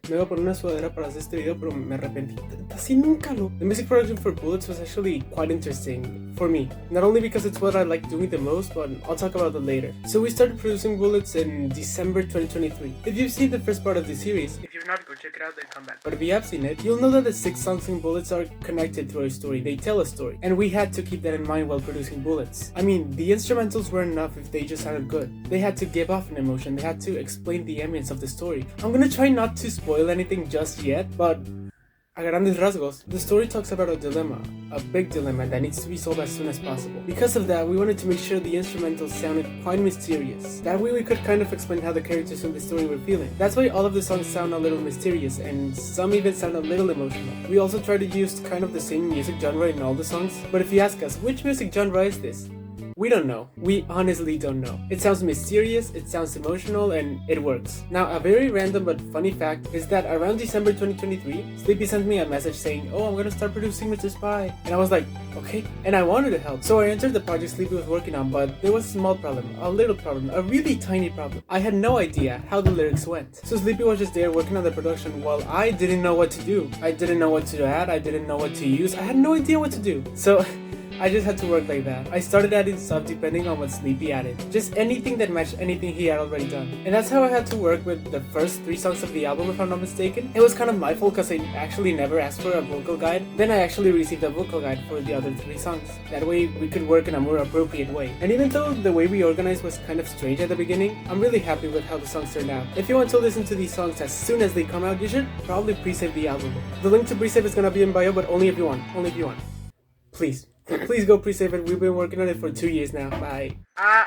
Me iba a poner una sudadera para hacer este video, pero me arrepentí. Así nunca lo. The music production for Bullets was actually quite interesting for me. Not only because it's what I like doing the most, but I'll talk about that later. So we started producing Bullets in December 2023. If you've seen the first part of the series, if you've not, go check it out, then come back. But if you have seen it, you'll know that the 6 songs in Bullets are connected through a story. They tell a story. And we had to keep that in mind while producing Bullets. I mean, the instrumentals weren't enough if they just sounded good. They had to give off an emotion. They had to explain the ambience of the story. I'm gonna try not to spoil anything just yet, but a grandes rasgos, the story talks about a dilemma, a big dilemma that needs to be solved as soon as possible. Because of that, we wanted to make sure the instrumentals sounded quite mysterious. That way we could kind of explain how the characters in the story were feeling. That's why all of the songs sound a little mysterious, and some even sound a little emotional. We also try to use kind of the same music genre in all the songs, but if you ask us, which music genre is this? We don't know. We honestly don't know. It sounds mysterious, it sounds emotional, and it works. Now, a very random but funny fact is that around December 2023, Sleepy sent me a message saying, "Oh, I'm gonna start producing Mr. Spy." And I was like, okay. And I wanted to help. So I entered the project Sleepy was working on, but there was a small problem, a little problem, a really tiny problem. I had no idea how the lyrics went. So Sleepy was just there working on the production while I didn't know what to do. I didn't know what to add, I didn't know what to use, I had no idea what to do. So I just had to work like that. I started adding stuff depending on what Sleepy added. Just anything that matched anything he had already done. And that's how I had to work with the first 3 songs of the album, if I'm not mistaken. It was kind of my fault because I actually never asked for a vocal guide. Then I actually received a vocal guide for the other 3 songs. That way we could work in a more appropriate way. And even though the way we organized was kind of strange at the beginning, I'm really happy with how the songs turned out. If you want to listen to these songs as soon as they come out, you should probably pre-save the album. The link to pre-save is gonna be in bio, but only if you want. Only if you want. Please. Please go pre-save it. We've been working on it for 2 years now. Bye.